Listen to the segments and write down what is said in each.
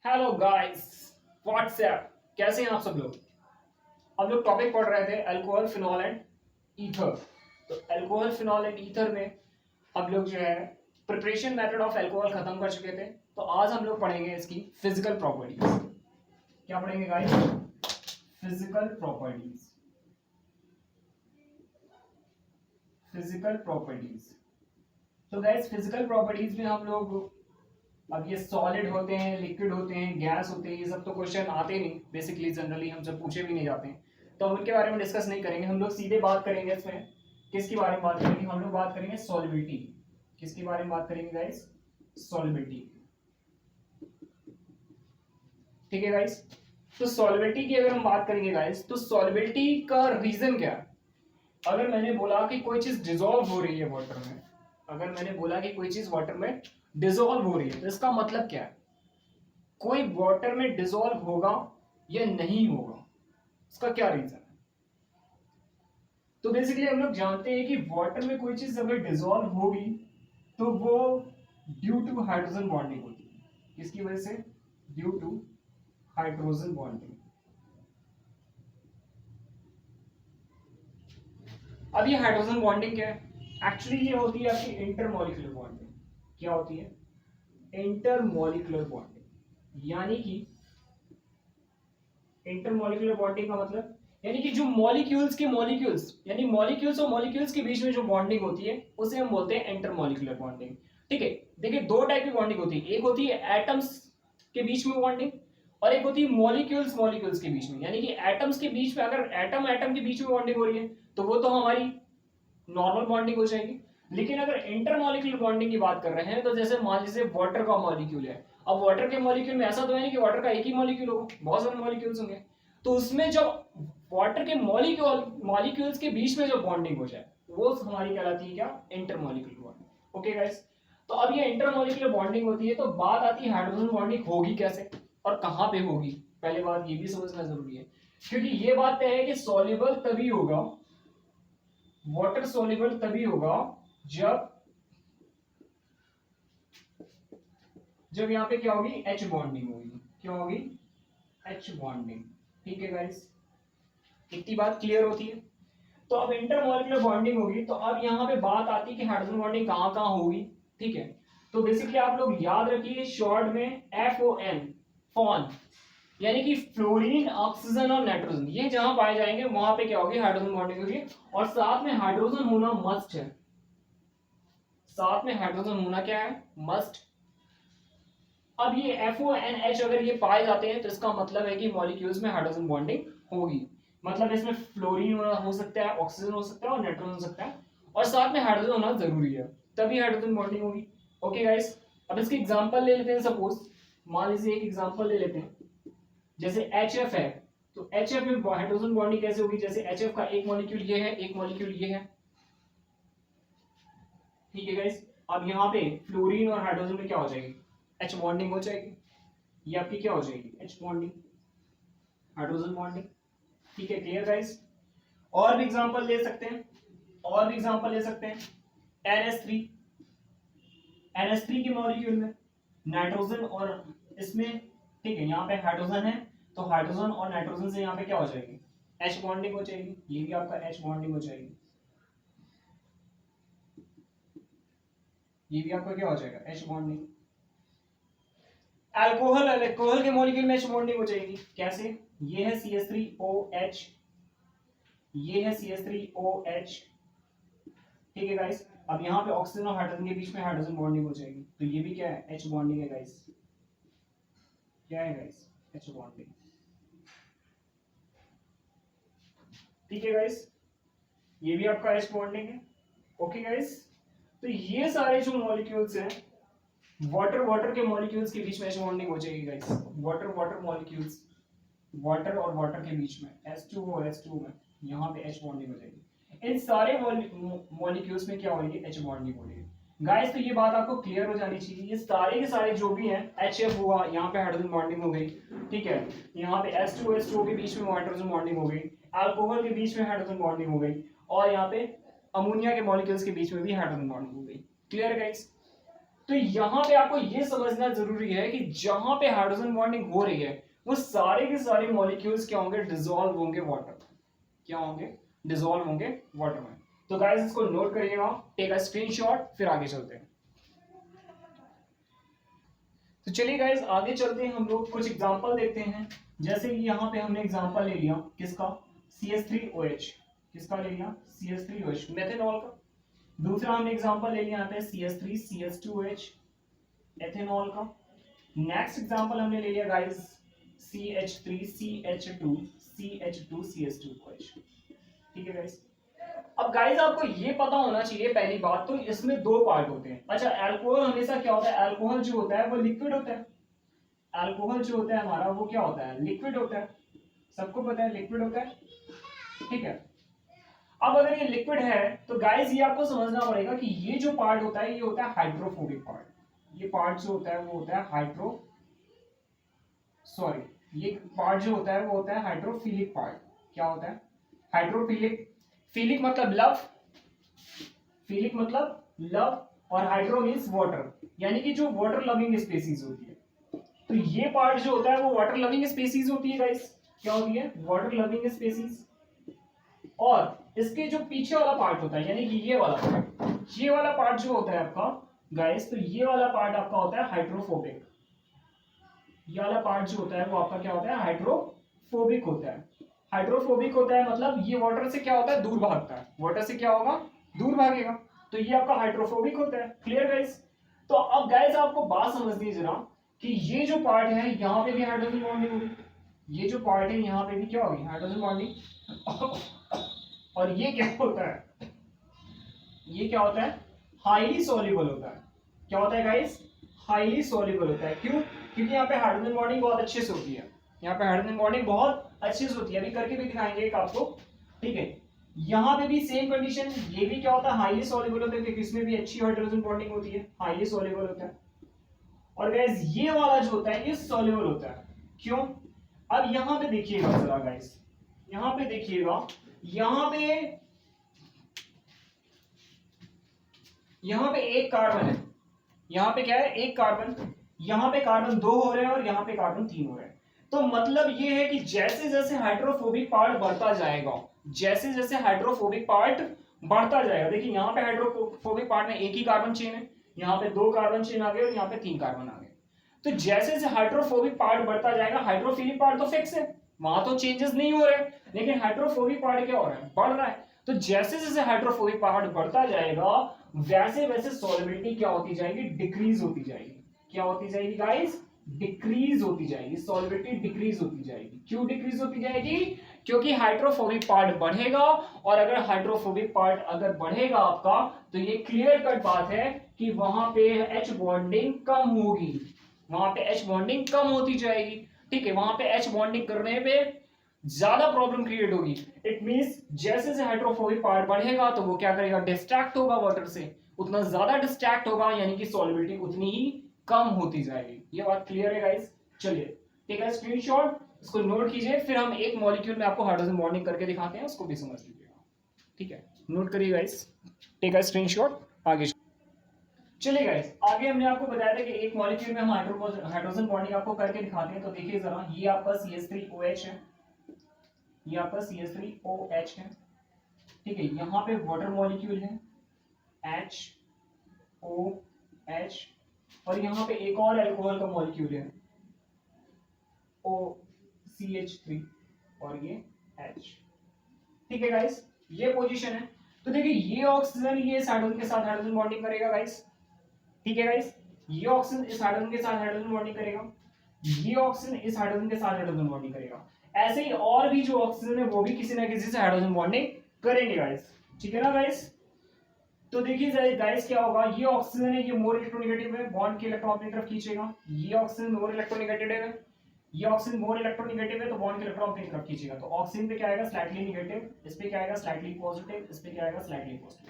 Hello guys, WhatsApp. कैसे हैं आप सब लोग। हम लोग टॉपिक पढ़ रहे थे अल्कोहल, फिनॉल एंड ईथर। तो अल्कोहल, फिनॉल एंड ईथर में हम लोग जो है प्रिपरेशन मेथड ऑफ अल्कोहल खत्म कर चुके थे। तो आज हम लोग पढ़ेंगे इसकी फिजिकल प्रॉपर्टीज। क्या पढ़ेंगे guys? Physical properties. Physical properties. तो गाइस फिजिकल प्रॉपर्टीज में हम लोग, अब ये सॉलिड होते हैं, लिक्विड होते हैं, गैस होते हैं, ये सब तो क्वेश्चन आते नहीं बेसिकली, जनरली हमसे पूछे भी नहीं जाते हैं, तो हम उनके बारे में डिस्कस नहीं करेंगे। हम लोग सीधे बात करेंगे इसमें किसके बारे में बात करेंगे, हम लोग बात करेंगे सॉलिबिलिटी। किसके बारे में बात करेंगे गाइस? सॉलिबिलिटी। ठीक है गाइस। तो सॉलिबिलिटी की अगर हम बात करेंगे गाइस, तो सॉलिबिलिटी का रीजन क्या है? अगर मैंने बोला कि कोई चीज डिसॉल्व हो रही है वाटर में, अगर मैंने बोला कि कोई चीज वाटर में डिसॉल्व हो रही है, तो इसका मतलब क्या है? कोई वाटर में डिसॉल्व होगा या नहीं होगा, इसका क्या रीजन है? तो बेसिकली हम लोग जानते हैं कि वाटर में कोई चीज अगर डिसॉल्व होगी तो वो ड्यू टू हाइड्रोजन बॉन्डिंग होती है। किसकी वजह से? Due to hydrogen bonding. अब ये हाइड्रोजन बॉन्डिंग क्या है? एक्चुअली ये होती है आपकी इंटरमॉलिक्यूलर बॉन्डिंग। क्या होती है? Intermolecular bonding. यानी कि इंटरमॉलिक्यूलर बॉन्डिंग का मतलब यानी कि जो मॉलिक्यूल्स के मॉलिक्यूल्स, यानी मॉलिक्यूल्स और मॉलिक्यूल्स के बीच में जो बॉन्डिंग होती है उसे हम बोलते हैं इंटरमॉलिक्यूलर बॉन्डिंग। ठीक है। देखिए दो टाइप की बॉन्डिंग होती है, एक होती है एटम्स के बीच में बॉन्डिंग, और एक होती है मॉलिक्यूल्स मॉलिक्यूल्स के बीच में। यानी कि एटम्स के बीच में अगर एटम एटम के बीच में बॉन्डिंग हो रही है तो वो तो हमारी नॉर्मल बॉन्डिंग हो जाएगी। लेकिन अगर इंटरमॉलिक्यूलर बॉन्डिंग की बात कर रहे हैं तो जैसे मान लीजिए वाटर का मॉलिक्यूल है। अब वाटर के मॉलिक्यूल में ऐसा तो है नहीं कि वाटर का एक ही मॉलिक्यूल होगा, बहुत सारे मॉलिक्यूल्स होंगे। तो उसमें जब वाटर के मॉलिक्यूल्स के बीच में जो बॉन्डिंग हो जाए वो हमारी कहलाती है क्या? Intermolecular bonding. Okay guys. तो अब ये इंटरमॉलिक्यूलर बॉन्डिंग होती है, तो बात आती है हाइड्रोजन बॉन्डिंग होगी कैसे और कहां पे होगी। पहले बात ये भी समझना जरूरी है, क्योंकि ये बात तय है कि सॉल्युबल तभी होगा, वाटर सोल्यूबल तभी होगा जब जब यहां पे क्या होगी? एच बॉन्डिंग होगी। क्या होगी? H bonding. ठीक है गाइस, इतनी बात क्लियर होती है। तो अब इंटरमॉलिक्यूलर बॉन्डिंग होगी, तो अब यहां पे बात आती है कि हाइड्रोजन बॉन्डिंग कहां कहां होगी। ठीक है। तो बेसिकली आप लोग याद रखिए शॉर्ट में FON, फॉन, यानी कि फ्लोरीन, ऑक्सीजन और नाइट्रोजन, ये जहां पाए जाएंगे वहां पे क्या होगी? हाइड्रोजन बॉन्डिंग होगी। और साथ में हाइड्रोजन होना मस्ट है। साथ में हाइड्रोजन होना क्या है? मस्ट। अब ये FONH अगर ये पाए जाते हैं तो इसका मतलब है कि मॉलिक्यूल्स में हाइड्रोजन बॉन्डिंग होगी। मतलब इसमें फ्लोरीन हो सकता है, ऑक्सीजन हो सकता है और नाइट्रोजन हो सकता है, और साथ में हाइड्रोजन होना जरूरी है, तभी हाइड्रोजन बॉन्डिंग होगी। Okay guys. अब इसके एग्जांपल ले लेते हैं। सपोज मान लीजिए एक एग्जांपल ले लेते हैं, जैसे HF है। तो HF में हाइड्रोजन बॉन्डिंग कैसे होगी? जैसे HF का एक मॉलिक्यूल ये है, एक मॉलिक्यूल ये है। ठीक है गाइस। अब यहाँ पे फ्लोरीन और हाइड्रोजन में क्या हो जाएगी? H बॉन्डिंग हो जाएगी। ये आपकी क्या हो जाएगी? H bonding, hydrogen bonding. ठीक है, क्लियर गाइस। और भी एग्जांपल ले सकते हैं, और भी एग्जांपल ले सकते हैं। NH3, NH3 के मॉलिक्यूल में नाइट्रोजन और इसमें, ठीक है, यहाँ पे हाइड्रोजन है, तो हाइड्रोजन और नाइट्रोजन से यहाँ पे क्या हो जाएगी? H बॉन्डिंग हो जाएगी। ये भी आपका H बॉन्डिंग हो जाएगी। ये भी आपका क्या हो जाएगा? H bonding. अल्कोहल, अल्कोहल के मॉलिक्यूल में H बॉन्डिंग हो जाएगी। कैसे? ये है CH3OH, ये है CH3OH। ठीक है गाइस। अब यहाँ पे ऑक्सीजन और हाइड्रोजन के बीच में हाइड्रोजन बॉन्डिंग हो जाएगी, तो ये भी क्या है? H बॉन्डिंग है गाइस। क्या है गाइस? H bonding. ठीक है गाइस, ये भी आपका H बॉन्डिंग है। Okay guys. तो ये सारे जो मॉलिक्यूल्स हैं, वाटर वाटर के मॉलिक्यूल्स के बीच में H बॉन्डिंग हो जाएगी guys. Water water molecules, water और वाटर के बीच में H2O H2 में यहाँ पे H बॉन्डिंग हो जाएगी। इन सारे मॉलिक्यूल्स में क्या होगी? H बॉन्डिंग हो जाएगी गाइस। तो ये बात आपको क्लियर हो जानी चाहिए। ये सारे के सारे जो भी हैं, HF हुआ, यहाँ पे हाइड्रोजन बॉन्डिंग हो गई। ठीक है, यहाँ पे H2O के बीच में हाइड्रोजन बॉन्डिंग हो गई, अल्कोहल के बीच में हाइड्रोजन बॉन्डिंग हो गई, और यहाँ पे अमोनिया के मॉलिक्यूल्स के बीच में भी हाइड्रोजन बॉन्डिंग हो गई। Clear guys. तो यहां पे आपको ये समझना जरूरी है कि जहां पे हाइड्रोजन बॉन्डिंग हो रही है वो सारे के सारे मॉलिक्यूल्स क्या होंगे, डिसॉल्व होंगे वाटर। क्या होंगे, डिसॉल्व होंगे वाटर में। तो गाइस इसको नोट करिएगा, टेक अ स्क्रीनशॉट, फिर आगे चलते हैं। तो चलिए गाइस आगे चलते हैं, हम लोग कुछ एग्जांपल देखते हैं। जैसे कि यहाँ पे हमने एग्जांपल ले लिया किसका, CH3OH। किसका ले लिया, CH3OH, मेथनॉल का। दूसरा हमने एग्जांपल ले लिया यहाँ पे CH3CH2OH, एथेनॉल का। नेक्स्ट एग्जांपल हमने ले लिया गाइस CH3CH2CH2CH2OH। ठीक है गाइस। अब गाइस आपको ये पता होना चाहिए पहली बात तो इसमें दो पार्ट होते हैं। अच्छा, अल्कोहल हमेशा क्या होता है, अल्कोहल जो होता है वो लिक्विड होता है। अल्कोहल जो होता है हमारा वो क्या होता है, लिक्विड होता है। सबको पता है लिक्विड होता है, ठीक है। अब अगर ये लिक्विड है तो गाइस ये आपको समझना पड़ेगा कि ये जो पार्ट होता है ये होता है हाइड्रोफोबिक पार्ट। ये पार्ट जो होता है वो होता है ये पार्ट जो होता है वो होता है हाइड्रोफिलिक पार्ट। क्या होता है, हाइड्रोफिलिक। फिलिक मतलब लव, फिलिक मतलब लव, और हाइड्रो मींस वाटर, यानी कि जो वाटर लविंग स्पीसीज होती है। तो ये पार्ट जो होता है वो वाटर लविंग स्पीसीज होती है गाइस। क्या होती है, वाटर लविंग स्पीसीज। और इसके जो पीछे वाला पार्ट होता है यानी कि ये वाला पार्ट जो होता है आपका गाइस, तो ये वाला पार्ट आपका होता है हाइड्रोफोबिक। ये वाला पार्ट जो होता है वो आपका क्या होता है, हाइड्रोफोबिक होता है। हाइड्रोफोबिक होता है मतलब ये वाटर से क्या होता है, दूर भागता है। वाटर से क्या होगा, दूर भागेगा। तो ये आपका हाइड्रोफोबिक होता है। Clear guys. तो अब गाइस आपको बात समझनी जरा कि ये जो पार्ट है यहाँ पे भी हाइड्रोजन बॉन्डिंग होगी, ये जो पार्ट है यहाँ पे भी क्या होगी, हाइड्रोजन बॉन्डिंग। और ये क्या होता है, ये क्या होता है, हाईली सॉल्युबल होता है। क्या होता है गाइस, हाईली सॉल्युबल होता है। क्यों, क्योंकि यहाँ पे हाइड्रोजन बॉन्डिंग बहुत अच्छे से होती है। यहाँ पे हाइड्रोजन बॉन्डिंग बहुत अच्छे से होती है, अभी करके भी दिखाएंगे एक आपको, ठीक है। यहाँ पे भी सेम कंडीशन, ये भी क्या होता है, हाईली सॉल्युबल होता है, क्योंकि इसमें भी अच्छी हाइड्रोजन बॉन्डिंग होती है, हाईली सॉल्युबल होता है। और गाइस ये वाला जो होता है ये सॉल्युबल होता है। क्यों, अब यहाँ पे देखिएगा जरा गाइस, यहाँ पे देखिएगा, यहाँ पे एक कार्बन है, यहाँ पे क्या है, एक कार्बन, यहाँ पे कार्बन 2 हो रहे हैं और यहाँ पे कार्बन 3 हो रहे हैं। तो मतलब ये है कि जैसे जैसे हाइड्रोफोबिक पार्ट बढ़ता जाएगा, जैसे जैसे हाइड्रोफोबिक पार्ट बढ़ता जाएगा, देखिए यहाँ पे हाइड्रोफोबिक पार्ट में एक ही कार्बन चेन है, यहाँ पे 2 कार्बन चेन आ गए और यहाँ पे 3 कार्बन आ गए। तो जैसे जैसे हाइड्रोफोबिक पार्ट बढ़ता जाएगा, हाइड्रोफिलिक पार्ट तो फिक्स है, वहां तो चेंजेस नहीं हो रहे, लेकिन हाइड्रोफोबिक पार्ट क्या हो रहा है, बढ़ रहा है। तो जैसे जैसे हाइड्रोफोबिक पार्ट बढ़ता जाएगा वैसे वैसे सॉल्युबिलिटी क्या होती जाएगी, डिक्रीज होती जाएगी। क्या होती जाएगी गाइस, डिक्रीज होती जाएगी, सॉल्युबिलिटी डिक्रीज होती जाएगी। क्यों डिक्रीज होती जाएगी, क्योंकि हाइड्रोफोबिक पार्ट बढ़ेगा, और अगर हाइड्रोफोबिक पार्ट अगर बढ़ेगा आपका, तो ये क्लियर कट बात है कि वहां पे H बॉन्डिंग कम होगी, वहां पे H बॉन्डिंग कम होती जाएगी। ठीक है, वहां पे H बॉन्डिंग करने पे ज्यादा प्रॉब्लम क्रिएट होगी। इट मींस जैसे जैसे हाइड्रोफोबिक पार्ट बढ़ेगा तो वो क्या करेगा, डिस्ट्रैक्ट होगा वाटर से, उतना ज्यादा डिस्ट्रैक्ट होगा, यानी कि सॉल्युबिलिटी उतनी ही कम होती जाएगी। ये बात क्लियर है गाइस। चलिए टेक अ स्क्रीनशॉट, इसको नोट कीजिए, फिर हम एक मॉलिक्यूल में आपको हाइड्रोजन बॉन्डिंग करके दिखाते हैं, उसको भी समझ लीजिएगा। ठीक है, नोट करिए गाइस, टेक अ स्क्रीनशॉट। आगे चलिए गाइस, आगे हमने आपको बताया था कि एक मॉलिक्यूल में हम हाइड्रोजन बॉन्डिंग आपको करके दिखाते हैं। तो देखिए जरा, ये आपका CH3OH है, ये आपका CH3OH है, ठीक है। यहाँ पे वाटर मॉलिक्यूल है HOH, और यहाँ पे एक और अल्कोहल का मॉलिक्यूल है OCH3, और ये H। ठीक है गाइस, ये पोजीशन है। तो देखिए ये ऑक्सीजन ये इस हाइड्रोजन के साथ हाइड्रोजन बॉन्डिंग करेगा गाइस। ठीक है गाइस, ये ऑक्सीजन इस हाइड्रोजन के साथ हाइड्रोजन बॉन्डिंग करेगा, ये ऑक्सीजन इस हाइड्रोजन के साथ हाइड्रोजन बॉन्डिंग करेगा। ऐसे ही और भी जो ऑक्सीजन है वो भी किसी ना किसी से हाइड्रोजन बॉन्डिंग करेंगे गाइस। ठीक है ना गाइस। तो देखिए गाइस क्या होगा, ये ऑक्सीजन है, ये मोर इलेक्ट्रोनेगेटिव है, बॉन्ड के इलेक्ट्रॉन अपनी तरफ खींचेगा। ये ऑक्सीजन मोर इलेक्ट्रोनेगेटिव है, ये ऑक्सीजन मोर इलेक्ट्रोनेगेटिव है, तो बॉन्ड के इलेक्ट्रॉन अपनी तरफ खींचेगा। तो ऑक्सीजन पे क्या आएगा, स्लाइटली नेगेटिव, इस पे क्या आएगा, स्लाइटली पॉजिटिव, इस पे क्या आएगा, slightly positive.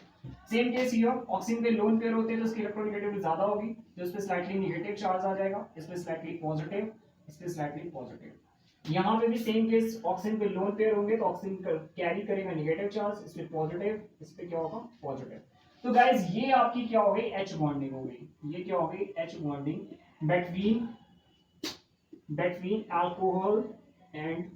Same case here, oxygen पे लोन पेयर होते हैं तो उसकी इलेक्ट्रोनेगेटिविटी ज्यादा होगी, तो इस पे स्लाइटली नेगेटिव चार्ज आ जाएगा, इस पे स्लाइटली पॉजिटिव, इस पे स्लाइटली पॉजिटिव। यहाँ पे भी सेम केस, ऑक्सीजन पे लोन पेयर होंगे तो ऑक्सीजन कैरी करेगा नेगेटिव चार्ज, इस पे पॉजिटिव, इस पे क्या होगा, पॉजिटिव। तो गाइज ये आपकी क्या हो गई, एच बॉन्डिंग हो गई। ये क्या हो गई, H bonding between alcohol and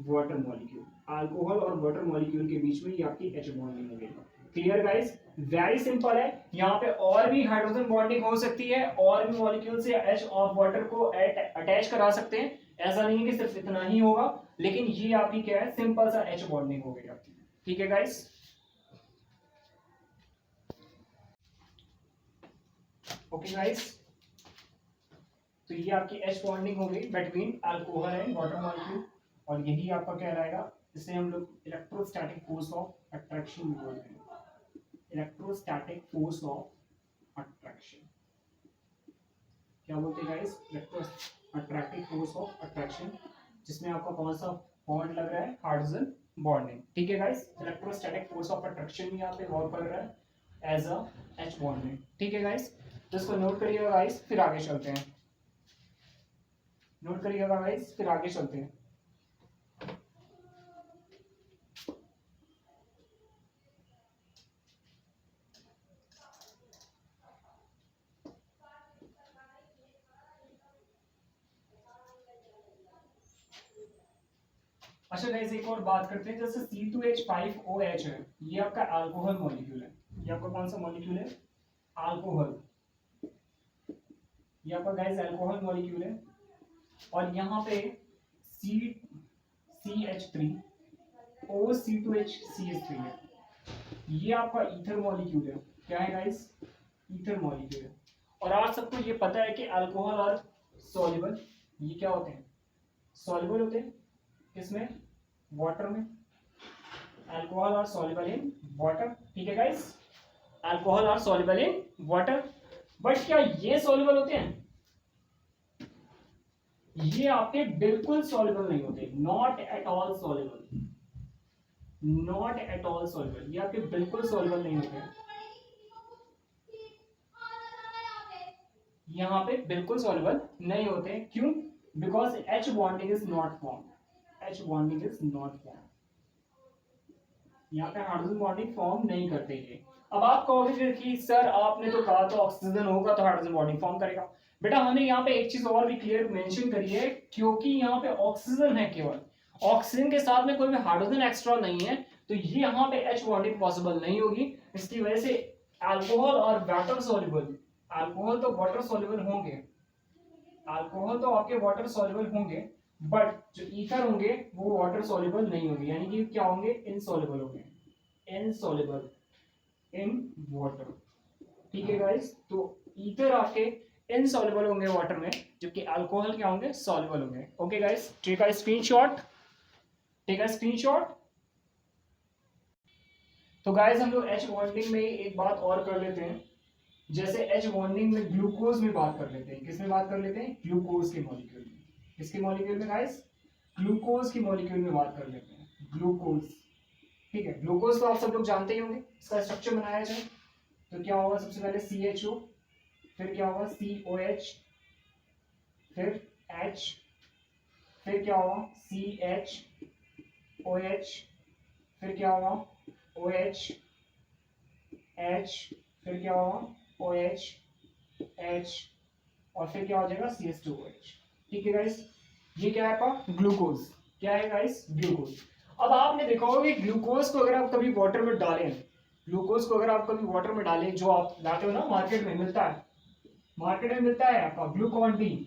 water molecule. Alcohol और वाटर मॉलिक्यूल के बीच में ये आपकी एच बॉन्डिंग हो गई। क्लियर गाइस, वेरी सिंपल है। यहाँ पे और भी हाइड्रोजन बॉन्डिंग हो सकती है, और भी मॉलिक्यूल से एच ऑफ वाटर को अटैच करा सकते हैं। ऐसा नहीं है कि सिर्फ इतना ही होगा, लेकिन ये आपकी क्या है, सिंपल सा एच बॉन्डिंग हो गई आपकी। ठीक है गाइस, ओके गाइस, तो ये आपकी एच बॉन्डिंग हो गई between alcohol and water molecule, और यही आपका क्या रहेगा, इसे हम लोग इलेक्ट्रोस्टैटिक फोर्स ऑफ अट्रैक्शन बोलते हैं। इलेक्ट्रोस्टैटिक फोर्स ऑफ अट्रैक्शन क्या बोलते हैं guys, electrostatic force of attraction, जिसमें आपका कौन सा बॉन्ड लग रहा है, हाइड्रोजन बॉन्डिंग। ठीक है guys, electrostatic force of attraction भी यहाँ पे वर्क कर रहा है एज अ एच बॉन्डिंग। ठीक है गाइस, तो इसको नोट करिएगा गाइस, फिर आगे चलते हैं। नोट करिएगा गाइस, फिर आगे चलते हैं। अच्छा गाइस, एक और बात करते हैं, जैसे C2H5OH है, ये आपका अल्कोहल मॉलिक्यूल है। ये आपका कौन सा मॉलिक्यूल है, अल्कोहल। ये आपका गाइस अल्कोहल मॉलिक्यूल है, और यहाँ पे CH3OC2HCH3 है। ये आपका ईथर मॉलिक्यूल है। क्या है गाइस, ईथर मॉलिक्यूल है। और आप सबको ये पता है कि अल्कोहल और सॉल्युबल, ये क्या होते हैं, सॉल्युबल होते हैं किसमें, वाटर में। अल्कोहल और सॉल्युबल इन वाटर। ठीक है गाइस, अल्कोहल और सॉल्युबल इन वाटर। बट क्या ये सॉल्युबल होते हैं, ये आपके बिल्कुल सॉल्युबल नहीं होते, not at all soluble, not at all soluble, ये आपके बिल्कुल सॉल्युबल नहीं होते। यहाँ पे बिल्कुल सॉल्युबल नहीं होते, क्यों, because H bonding is not form, H bonding is not form, यहाँ पे हाइड्रोजन बॉन्डिंग फॉर्म नहीं करते ये। अब आप कहोगे कि सर आपने तो कहा तो ऑक्सीजन होगा तो हाइड्रोजन बॉन्डिंग फॉर्म करेगा। बेटा हमने यहाँ पे एक चीज और भी क्लियर मेंशन करी है, क्योंकि यहाँ पे ऑक्सीजन है केवल, ऑक्सीजन के साथ में कोई भी हाइड्रोजन एक्स्ट्रा नहीं है, तो ये यहाँ पे एच बॉन्डिंग पॉसिबल नहीं होगी। इसकी वजह से अल्कोहल और वाटर सॉल्युबल, अल्कोहल तो वाटर सॉल्युबल होंगे, अल्कोहल तो आपके वाटर सॉल्युबल होंगे, बट जो ईथर होंगे वो वाटर सॉल्युबल नहीं होंगे, यानी कि क्या होंगे, इनसॉल्युबल होंगे, इनसॉल्युबल इन वाटर। ठीक है गाइस, तो ईथर आपके इनसॉल्युबल होंगे वाटर में, जबकि अल्कोहल क्या होंगे, सॉल्युबल होंगे। Okay guys, take a screenshot, take a screenshot. तो गाइस हम लोग एच बॉन्डिंग में एक बात और कर लेते हैं, जैसे एच बॉन्डिंग में ग्लूकोज में बात कर लेते हैं। किस में बात कर लेते हैं, ग्लूकोज के मॉलिक्यूल में। किसके मॉलिक्यूल में गाइस, ग्लूकोज की मॉलिक्यूल में बात कर लेते हैं, ग्लूकोज। ठीक है, ग्लूकोज तो आप सब लोग जानते ही होंगे, इसका स्ट्रक्चर बनाया जाए तो क्या होगा, सबसे पहले CHO, फिर क्या होगा COH, फिर H, फिर क्या होगा CHOH, फिर क्या होगा OH, H, फिर क्या होगा OH, H, और फिर क्या हो जाएगा CH2OH। ठीक है गाइस, ये क्या है आपका ग्लूकोज, क्या है गाइस, ग्लूकोज। अब आपने देखा होगा कि ग्लूकोज को अगर आप कभी वाटर में डालें, ग्लूकोज को अगर आप कभी वाटर में डालें, जो आप लाते हो ना मार्केट में मिलता है, मार्केट में मिलता है आपका ग्लूकॉन डी,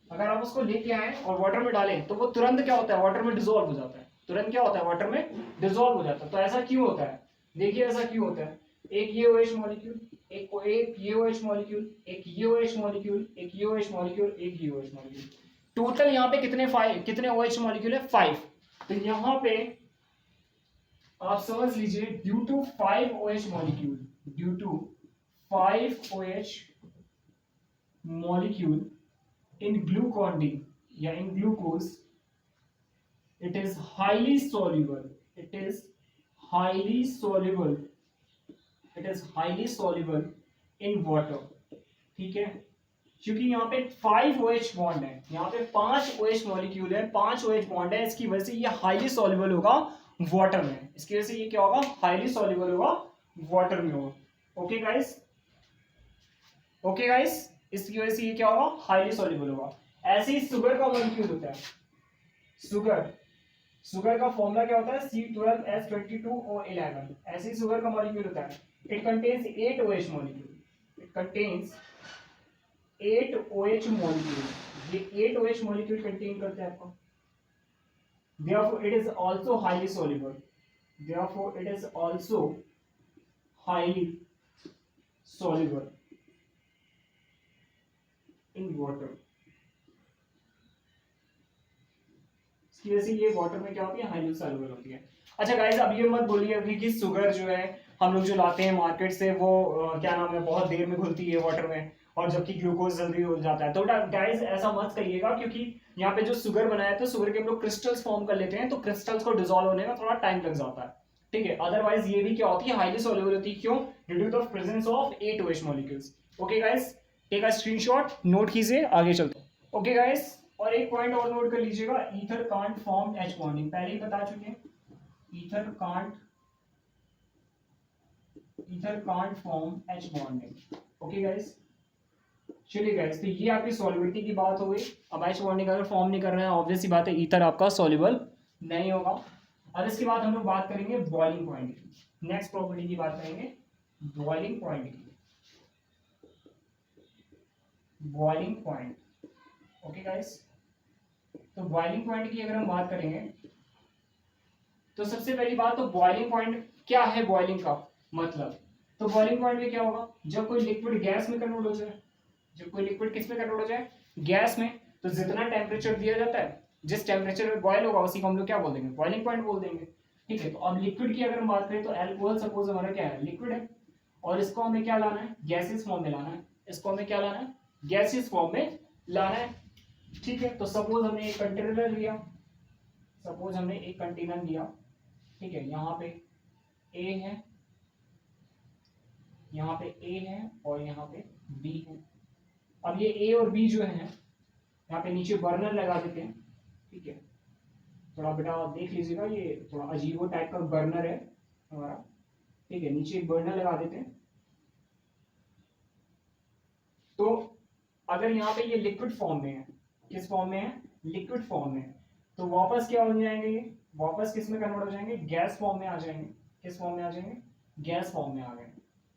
अगर आप उसको लेके आए और वाटर में डालें तो वो तुरंत क्या होता है, वाटर में डिसॉल्व हो जाता है, तुरंत क्या होता है, वाटर में डिसॉल्व हो जाता है। तो ऐसा क्यों होता है, देखिए ऐसा क्यों होता है, एक ये OH मॉलिक्यूल, एक ये OH मॉलिक्यूल, एक ये OH मॉलिक्यूल, एक ये OH मॉलिक्यूल, एक ये OH मॉलिक्यूल, टोटल यहाँ पे कितने OH मॉलिक्यूल है, 5। तो यहाँ पे आप समझ लीजिए due to 5 OH molecule, due to 5 OH molecule in glucon D या in glucose, it is highly soluble, it is highly soluble, it is highly soluble in water। ठीक है, क्योंकि यहाँ पे 5 OH बॉन्ड है, यहाँ पे 5 OH मॉलिक्यूल है, 5 OH बॉन्ड है, इसकी वजह से ये हाईली सॉल्युबल होगा वाटर में, इसकी वजह से ये क्या होगा, हाईली सॉल्युबल होगा वाटर में होगा। ओके गाइस, ओके गाइस, इसकी वजह से ये क्या होगा, हाईली सॉल्युबल होगा। ऐसे ही शुगर का मॉलिक्यूल होता है, शुगर, शुगर का फॉर्मूला क्या होता है, C12H22O11। ऐसे ही शुगर का मॉलिक्यूल होता है, it contains 8 OH molecule, it contains 8 OH molecule, ये 8 OH मॉलिक्यूल कंटेन करता है आपको। Therefore it is also highly soluble, therefore it is also highly soluble in water। इसकी वजह से ये वाटर में क्या होती है, हाईली सॉल्युबल होती है। अच्छा गाइस, अब ये मत बोलिए अभी कि शुगर जो है हम लोग जो लाते हैं मार्केट से वो क्या नाम है, बहुत देर में घुलती है वाटर में, और जबकि ग्लूकोज जल्दी हो जाता है। तो गाइस ऐसा मत करिएगा, क्योंकि यहाँ पे जो शुगर बनाया है तो शुगर के हम लोग क्रिस्टल्स फॉर्म कर लेते हैं, तो क्रिस्टल्स को डिसॉल्व होने में थोड़ा टाइम लग जाता है, ठीक है। अदरवाइज ये भी क्या होती है, हाईली सॉल्युबल होती है। क्यों? Due to the presence of 8 OH molecules. Okay guys, take a screenshot, note कीजिए, आगे चलते हैं। ओके गाइस, और एक पॉइंट और नोट कर लीजिएगा, ether can't form H bonding, पहले ही बता चुके हैं, ether can't form H bonding. Okay guys, चलिए गाइस, तो ये आपकी सॉल्युबिलिटी की बात हो गई। अब H बॉन्डिंग अगर फॉर्म नहीं कर रहे हैं, ऑब्वियस सी बात है ईथर आपका सॉल्युबल नहीं होगा। और इसके बाद हम लोग बात करेंगे बॉइलिंग पॉइंट की, नेक्स्ट प्रॉपर्टी की बात करेंगे बॉइलिंग पॉइंट की, बॉइलिंग पॉइंट। ओके गाइस, तो बॉइलिंग पॉइंट की अगर हम बात करेंगे तो सबसे पहली बात तो बॉइलिंग पॉइंट क्या है, बॉइलिंग का मतलब, तो बॉइलिंग पॉइंट में क्या होगा, जब कोई लिक्विड गैस में कन्वर्ट हो जाए, जब कोई लिक्विड किस में कन्वर्ट हो जाए, गैस में, तो जितना टेम्परेचर दिया जाता है, जिस टेम्परेचर में बॉयल होगा उसी को हम लोग क्या बोल देंगे, बॉइलिंग पॉइंट बोल देंगे, ठीक है। तो अब लिक्विड की अगर हम बात करें तो अल्कोहल सपोज हमारा क्या है, लिक्विड है, और इसको हमें क्या लाना है, गैसेस फॉर्म में लाना है, इसको हमें क्या लाना है, गैसेस फॉर्म में लाना है, ठीक है। तो सपोज हमने एक कंटेनर लिया, सपोज हमने एक कंटेनर लिया, ठीक है, यहाँ पे ए है, यहाँ पे ए है और यहाँ पे बी है। अब ये ए और बी जो है यहाँ पे नीचे बर्नर लगा देते हैं, ठीक है, थोड़ा बेटा देख लीजिएगा, ये थोड़ा अजीबो टाइप का बर्नर है हमारा, ठीक है, नीचे एक बर्नर लगा देते हैं। तो अगर यहाँ पे ये लिक्विड फॉर्म में है, किस फॉर्म में है, लिक्विड फॉर्म में, तो वापस क्या हो जाएंगे, ये वापस किस में कन्वर्ट हो जाएंगे, गैस फॉर्म में आ जाएंगे, किस फॉर्म में आ जाएंगे, गैस फॉर्म में आ गए।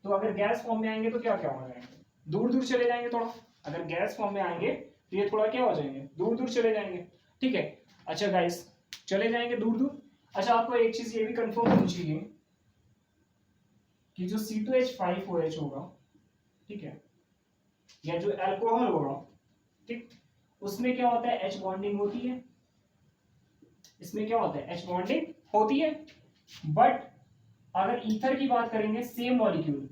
तो अगर गैस फॉर्म में आएंगे तो क्या क्या हो जाएंगे, दूर दूर चले जाएंगे थोड़ा, अगर गैस फॉर्म में आएंगे तो ये थोड़ा क्या हो जाएंगे, दूर दूर चले जाएंगे, ठीक है। अच्छा गाइस, चले जाएंगे दूर दूर। अच्छा, आपको एक चीज ये भी कंफर्म होनी चाहिए कि जो C2H5OH होगा, ठीक है, या जो अल्कोहल होगा, ठीक, उसमें क्या होता है, H बॉन्डिंग होती है, इसमें क्या होता है, H बॉन्डिंग होती है। बट अगर ईथर की बात करेंगे, सेम मॉलिक्यूल,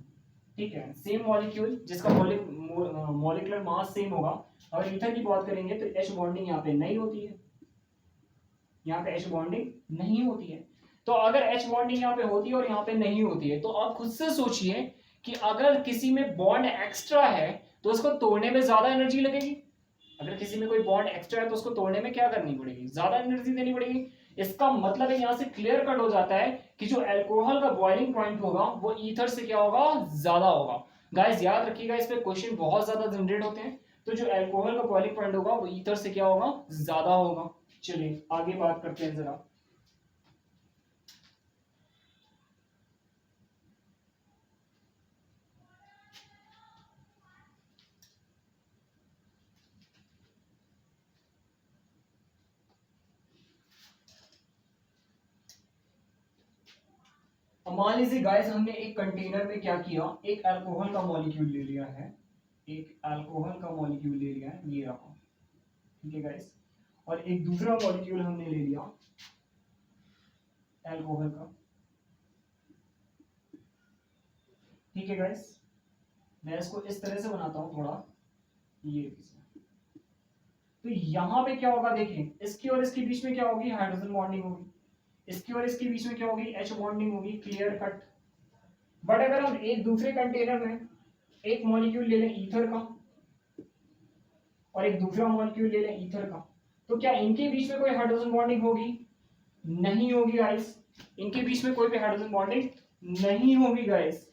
ठीक है, सेम मॉलिक्यूल जिसका मॉलिक्यूलर मास सेम होगा, अगर ईथर की बात करेंगे तो H बॉन्डिंग यहाँ पे नहीं होती है, यहाँ पे H बॉन्डिंग नहीं होती है। तो अगर H बॉन्डिंग यहाँ पे होती है और यहाँ पे नहीं होती है, तो आप खुद से सोचिए कि अगर किसी में बॉन्ड एक्स्ट्रा है तो उसको तोड़ने में ज्यादा एनर्जी लगेगी, अगर किसी में कोई बॉन्ड एक्स्ट्रा है तो उसको तोड़ने में क्या करनी पड़ेगी, ज्यादा एनर्जी देनी पड़ेगी। इसका मतलब है यहाँ से क्लियर कट हो जाता है कि जो अल्कोहल का बॉइलिंग पॉइंट होगा वो ईथर से क्या होगा, ज्यादा होगा। गाइस याद रखिएगा, इस पे क्वेश्चन बहुत ज्यादा जनरेट होते हैं, तो जो अल्कोहल का बॉइलिंग पॉइंट होगा वो ईथर से क्या होगा, ज्यादा होगा। चलिए आगे बात करते हैं जरा। अब मान लीजिए गाइस, हमने एक कंटेनर में क्या किया, एक अल्कोहल का मॉलिक्यूल ले लिया है, एक अल्कोहल का मॉलिक्यूल ले लिया है, ये रहा, ठीक है गाइस, और एक दूसरा मॉलिक्यूल हमने ले लिया अल्कोहल का, ठीक है गाइस। मैं इसको इस तरह से बनाता हूं थोड़ा, ये तो यहां पे क्या होगा, देखिए इसकी और इसके बीच में क्या होगी, हाइड्रोजन बॉन्डिंग होगी, इसकी और इसके बीच में क्या होगी, H बॉन्डिंग होगी, क्लियर कट। बट अगर हम एक दूसरे कंटेनर में एक मॉलिक्यूल ले लें ईथर का और एक दूसरा मॉलिक्यूल ले लें ईथर का, तो क्या इनके बीच में कोई हाइड्रोजन बॉन्डिंग होगी, नहीं होगी गाइस, इनके बीच में कोई भी हाइड्रोजन बॉन्डिंग नहीं होगी गाइस,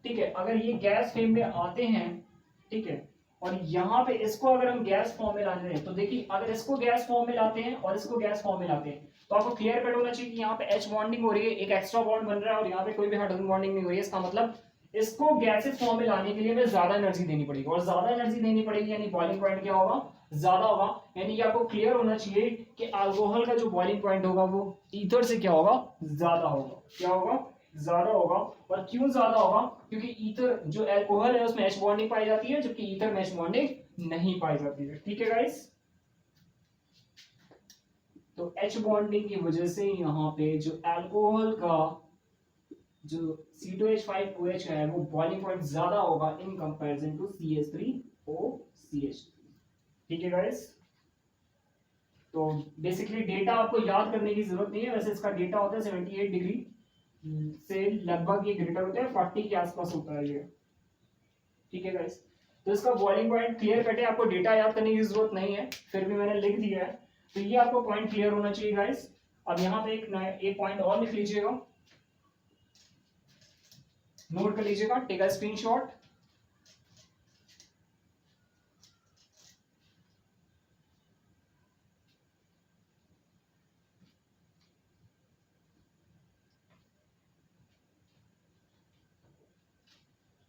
ठीक है, अगर ये गैस फेम में आते हैं, ठीक है, और यहाँ पे इसको अगर हम गैस फॉर्म में लाने दें, तो देखिए अगर इसको गैस फॉर्म में लाते हैं और इसको गैस फॉर्म में लाते हैं, तो आपको क्लियर कट होना चाहिए कि यहाँ पे एच बॉन्डिंग हो रही है, एक एक्स्ट्रा बॉन्ड बन रहा है और यहाँ पे कोई भी हाइड्रोजन बॉन्डिंग नहीं हो रही है। इसका मतलब इसको गैसेस फॉर्म में लाने के लिए हमें ज्यादा एनर्जी देनी पड़ेगी, और ज्यादा एनर्जी देनी पड़ेगी यानी बॉइलिंग पॉइंट क्या होगा, ज्यादा होगा। यानी कि आपको क्लियर होना चाहिए कि अल्कोहल का जो बॉइलिंग पॉइंट होगा वो ईथर से क्या होगा, ज्यादा होगा। क्या होगा, ज्यादा होगा। और क्यों ज्यादा होगा, क्योंकि ईथर जो अल्कोहल है उसमें एच बॉन्डिंग पाई जाती है, जबकि ईथर में एच बॉन्डिंग नहीं पाई जाती है। ठीक है गाइस, तो एच बॉन्डिंग की वजह से यहाँ पे जो अल्कोहल का जो C2H5OH है वो बॉइलिंग पॉइंट ज्यादा होगा इन कंपैरिजन टू CH3OCH। ठीक है गाइस, तो बेसिकली डेटा आपको याद करने की जरूरत नहीं है, वैसे इसका डेटा होता है 78 डिग्री से लगभग ये ग्रेटर होता है 40 के आसपास होता है ये। ठीक है गाइस, तो इसका बॉइलिंग पॉइंट क्लियर कट है, आपको डेटा याद करने की जरूरत नहीं है, फिर भी मैंने लिख दिया है, तो ये आपको पॉइंट क्लियर होना चाहिए गाइस। अब यहाँ पे एक पॉइंट और लिख लीजिएगा, नोट कर लीजिएगा, टेक अ स्क्रीनशॉट।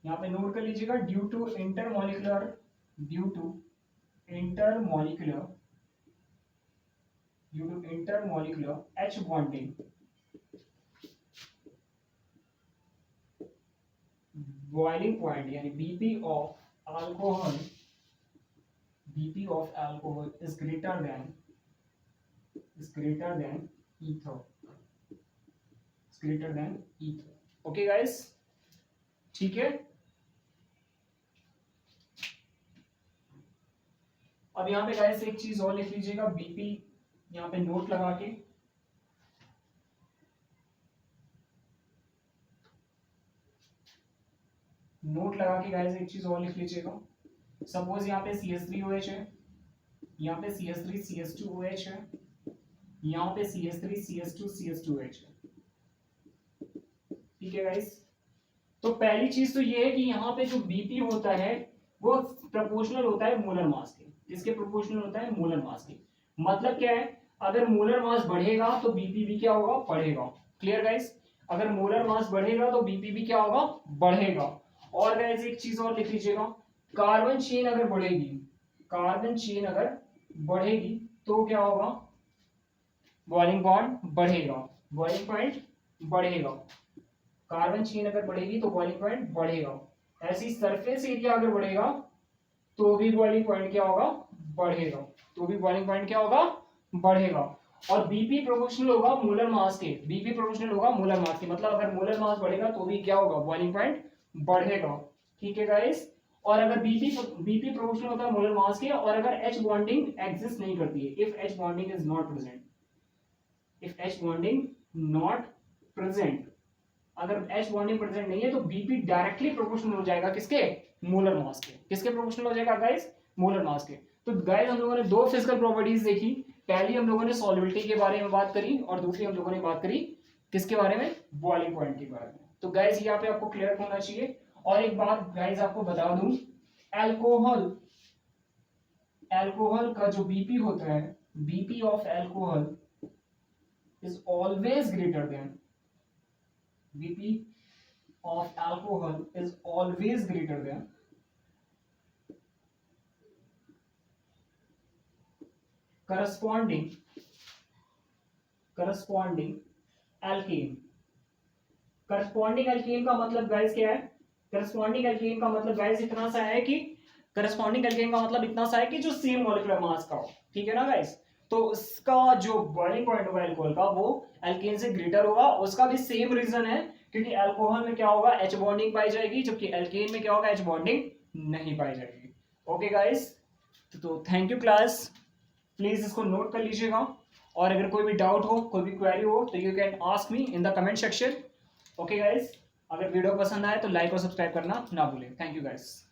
यहाँ पे नोट कर लीजिएगा, due to intermolecular H bonding boiling point यानी BP of alcohol is greater than ether, okay guys. ठीक है, अब यहाँ पे गाइस एक चीज और लिख लीजिएगा, BP यहाँ पे नोट लगा के, गाइस एक चीज और लिख लीजिएगा। सपोज यहाँ पे CH3OH है, यहाँ पे CH3CH2OH है, यहाँ पे CH3CH2CH2OH है। ठीक है गाइस, तो पहली चीज तो ये है कि यहाँ पे जो BP होता है वो प्रोपोर्शनल होता है मोलर मास के। किसके प्रोपोर्शनल होता है, मोलर मास के। मतलब क्या है, अगर मोलर मास बढ़ेगा तो BP भी क्या होगा, बढ़ेगा। क्लियर गाइस, अगर मोलर मास बढ़ेगा तो BP भी क्या होगा, बढ़ेगा। और गाइस एक चीज और लिख लीजिएगा, कार्बन चेन अगर बढ़ेगी तो क्या होगा, बॉइलिंग पॉइंट बढ़ेगा, कार्बन चेन अगर बढ़ेगी तो बॉइलिंग पॉइंट बढ़ेगा। ऐसी सरफेस एरिया अगर बढ़ेगा तो भी बॉइलिंग पॉइंट क्या होगा, बढ़ेगा। और BP प्रोपोर्शनल होगा मोलर मास के, मतलब अगर मोलर मास बढ़ेगा तो भी क्या होगा, बॉइलिंग पॉइंट बढ़ेगा। ठीक है गाइस, और अगर BP प्रोपोर्शनल होता है मोलर मास के, और अगर H बॉन्डिंग एग्जिस्ट नहीं करती है, if H bonding not present, अगर H बॉन्डिंग प्रेजेंट नहीं है तो BP डायरेक्टली प्रोपोर्शनल हो जाएगा किसके, मोलर मास के। किसके प्रोपोर्शनल हो जाएगा गाइस, मोलर मास के। तो गाइस हम लोगों ने दो फिजिकल प्रॉपर्टीज देखी, पहली हम लोगों ने सॉल्युबिलिटी के बारे में बात करी, और दूसरी हम लोगों ने बात करी किसके बारे में, बॉइलिंग पॉइंट के बारे में। तो गाइस यहाँ पे आपको क्लियर होना चाहिए। और एक बात गाइस आपको बता दूं, अल्कोहल का जो BP होता है, BP of alcohol is always greater than corresponding alkane। Corresponding alkane का मतलब गाइस क्या है, करस्पॉन्डिंग अल्केन का मतलब गाइस इतना सा है कि जो सेम मॉलिक्यूलर मास का हो। ठीक है ना गाइस, तो उसका जो बॉइलिंग पॉइंट होगा अल्कोहल का वो अल्केन से ग्रेटर होगा। उसका भी सेम रीजन है, क्योंकि अल्कोहल में क्या होगा, H बॉन्डिंग पाई जाएगी, जबकि अल्केन में क्या होगा, H बॉन्डिंग नहीं पाई जाएगी। ओके गाइस, तो थैंक यू क्लास, प्लीज इसको नोट कर लीजिएगा, और अगर कोई भी डाउट हो, कोई भी क्वेरी हो, तो you can ask me in the comment section. Okay guys, अगर वीडियो पसंद आए तो लाइक और सब्सक्राइब करना ना भूलें। Thank you guys.